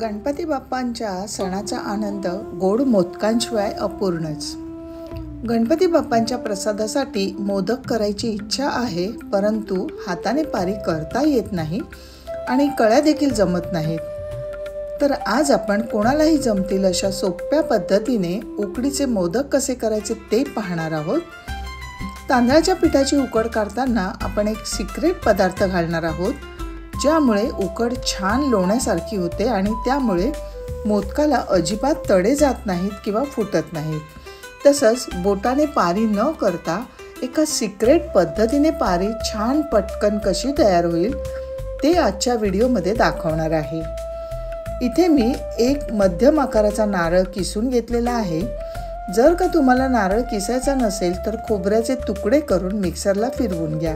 गणपती बाप्पांच्या सणाचा आनंद गोड मोदकांशिवाय अपूर्णच। गणपती बाप्पांच्या प्रसादासाठी मोदक करायची इच्छा आहे, परंतु हाताने पारी करता येत नाही आणि कळ्या देखील जमत नाहीत। तर आज आपण कोणालाही जमतील अशा सोप्या पद्धतीने उकडीचे मोदक कसे करायचे ते पाहणार आहोत। तांदळाच्या पिठाची उकड काढताना आपण एक सिक्रेट पदार्थ घालणार आहोत, ज्यामुळे उकड छान लोण्यासारखी होते आणि त्यामुळे मोदकाला अजिबात तडे जात नाहीत किंवा फुटत नाहीत। तसंच बोटाने पारी न करता एका सिक्रेट पद्धतीने पारी छान पटकन कशी तयार होईल ते आजच्या व्हिडिओमध्ये दाखवणार आहे। इथे मी एक मध्यम आकाराचा नारळ किसून घेतलेला आहे। जर का तुम्हाला नारळ किसायचा नसेल तर खोबऱ्याचे तुकडे करून मिक्सरला फिरवून घ्या।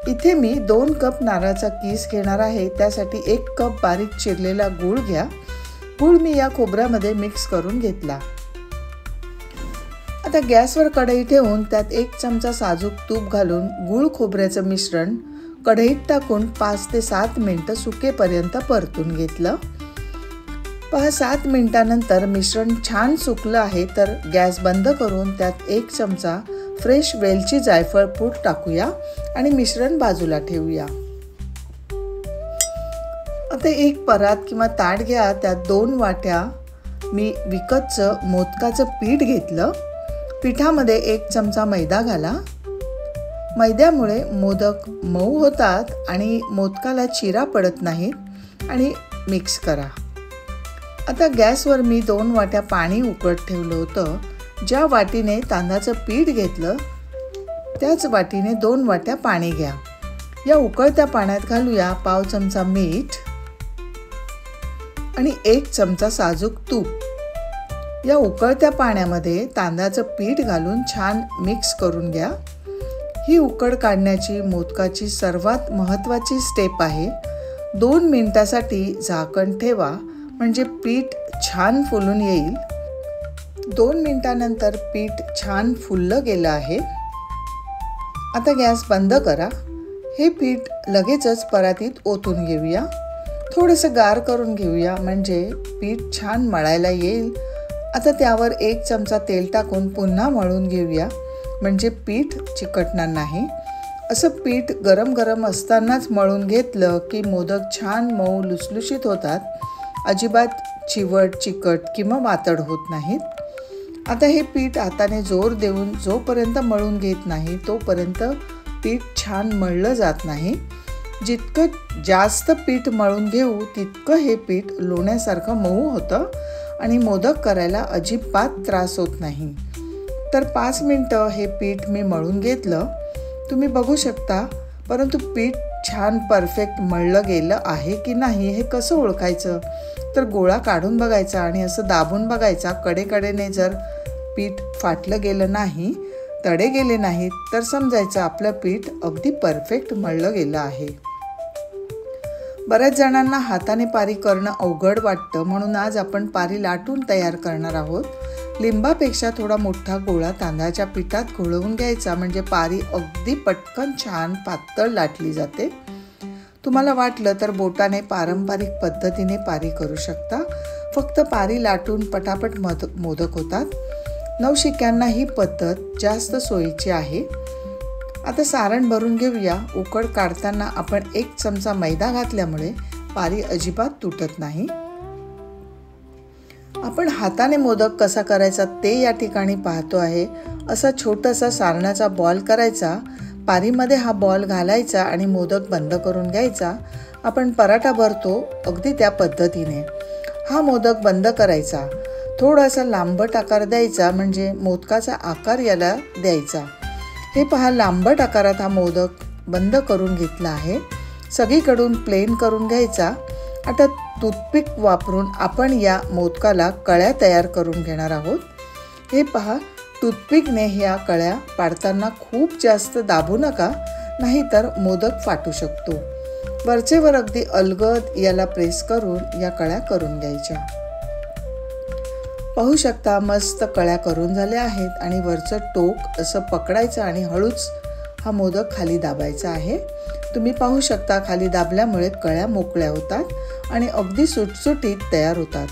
इथे मी 2 कप नारळाचा किस घेणार आहे। त्यासाठी 1 कप बारीक चिरलेला गूळ घ्या। गूळ मी या खोबऱ्यामध्ये मिक्स करून घेतला। आता गॅसवर कढई ठेवून त्यात 1 चमचा साजूक तूप घालून गूळ खोबऱ्याचं मिश्रण कढईत टाकून 5 ते 7 मिनिटं सुकेपर्यंत परतून घेतलं। 7 मिनिटांनंतर मिश्रण छान सुकलं आहे तर गॅस बंद करून त्यात 1 चमचा फ्रेश वेलची जायफळ पूड टाकूया आणि मिश्रण बाजूला ठेवूया। आता एक परात किंवा ताट घ्या। त्यात 2 वाट्या मी विकतचं मोदकाचं पीठ घेतलं। पिठामध्ये 1 चमचा मैदा घाला। मैद्यामुळे मोदक मऊ होतात आणि मोदकाला चिरा पडत नाहीत आणि मिक्स करा। आता गॅसवर मी 2 वाट्या पाणी उकळत ठेवलं होतं। ज्या वाटीने तांदळाचं पीठ घेतलं त्याच वाटीने 2 वाट्या पाणी घ्या। या उकळत्या पाण्यात घालूया पाव चमचा मीठ आणि 1 चमचा साजूक तूप। या उकळत्या पाण्यामध्ये तांदळाचं पीठ घालून छान मिक्स करून घ्या। ही उकड काढण्याची मोदकाची सर्वात महत्त्वाची स्टेप आहे। 2 मिनिटासाठी झाकण ठेवा म्हणजे पीठ छान फुलून येईल। 2 मिनिटांनंतर पीठ छान फुललं गेलं आहे। आता गॅस बंद करा। हे पीठ लगेचच परातीत ओतून घेऊया। थोडंसं गार करून घेऊया म्हणजे पीठ छान मळायला येईल। आता त्यावर 1 चमचा तेल टाकून पुन्हा मळून घेऊया म्हणजे पीठ चिकटणार नाही। असं पीठ गरम गरम असतानाच मळून घेतलं की मोदक छान मऊ लुसलुशीत होतात, अजिबात चिवट चिकट किंवा वातड होत नाहीत। आता हे पीठ हाताने जोर देऊन जोपर्यंत मळून घेत नाही तोपर्यंत पीठ छान मळलं जात नाही। जितकं जास्त पीठ मळून घेऊ तितकं हे पीठ लोण्यासारखं मऊ होतं आणि मोदक करायला अजिबात त्रास होत नाही। तर 5 मिनिटं हे पीठ मी मळून घेतलं, तुम्ही बघू शकता। परंतु पीठ छान परफेक्ट मळलं गेलं आहे की नाही हे कसं ओळखायचं? तर गोळा काढून बघायचा आणि असं दाबून बघायचा। कडेकडेने जर पीठ फाटलं गेलं नाही, तडे गेले नाहीत तर समजायचं आपलं पीठ अगदी परफेक्ट मळलं गेलं आहे। बऱ्याच जणांना हाताने पारी करणं अवघड वाटतं, म्हणून आज आपण पारी लाटून तयार करणार आहोत। लिंबापेक्षा थोडा मोठा गोळा तांदळाच्या पिठात घोळवून घ्यायचा म्हणजे पारी अगदी पटकन छान पातळ लाटली जाते। तुम्हाला वाटलं तर बोटाने पारंपरिक पद्धतीने पारी करू शकता। फक्त पारी लाटून पटापट मोदक होतात। नवशिक्यांना ही पद्धत जास्त सोयीची आहे। आता सारण भरून घेऊया। उकड काढताना आपण 1 चमचा मैदा घातल्यामुळे पारी अजिबात तुटत नाही। आपण हाताने मोदक कसा करायचा ते या ठिकाणी पाहतो आहे। असा छोटासा सारणाचा बॉल करायचा, पारीमध्ये हा बॉल घालायचा आणि मोदक बंद करून घ्यायचा। आपण पराठा भरतो अगदी त्या पद्धतीने हा मोदक बंद करायचा। थोडासा लांबट आकार द्यायचा म्हणजे मोदकाचा आकार याला द्यायचा। हे पहा, लांबट आकारात हा मोदक बंद करून घेतला आहे। सगळीकडून प्लेन करून घ्यायचा। आता टूथपिक वापरून आपण या मोदकाला कळ्या तयार करून घेणार आहोत। हे पहा, टूथपिकने ह्या कळ्या पाडताना खूप जास्त दाबू नका, नाहीतर मोदक फाटू शकतो। वरचेवर अगदी अलगद याला प्रेस करून या कळ्या करून घ्यायच्या। पाहू शकता मस्त कळ्या करून झाल्या आहेत आणि वरचं टोक असं पकडायचं आणि हळूच हा मोदक खाली दाबायचा आहे। तुम्ही पाहू शकता खाली दाबल्यामुळे कळ्या मोकळ्या होतात आणि अगदी सुटसुटीत तयार होतात.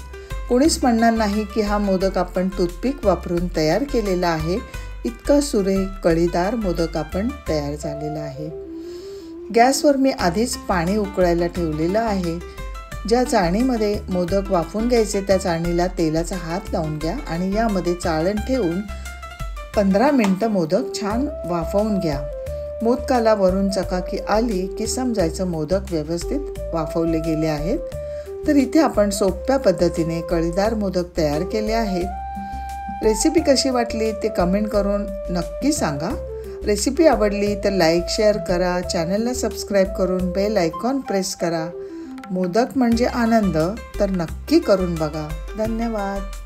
कोणीच म्हणणार नाही की हा मोदक आपण टूथपिक वापरून तयार केलेला आहे. इतका सुरेख कळीदार मोदक आपण तयार झालेला आहे. गॅसवर मी आधीच पाणी उकळायला ठेवलेलं आहे. ज्या चाळणीमध्ये मोदक वाफवून घ्यायचे त्या चाळणीला तेलाचा हात लावून घ्या आणि यामध्ये चाळण ठेवून 15 मिनटं मोदक छान वाफवून घ्या. मोदकाला वरून चकाकी आली की समजायचं मोदक व्यवस्थित वाफवले गेले आहेत. तर इथे आपण सोप्या पद्धतीने कळीदार मोदक तयार केले आहेत. रेसिपी कशी वाटली ते कमेंट करून नक्की सांगा. रेसिपी आवडली तर लाईक शेअर करा. चॅनलला सबस्क्राईब करून बेल आयकॉन प्रेस करा. मोदक म्हणजे आनंद तर नक्की करून बघा. धन्यवाद.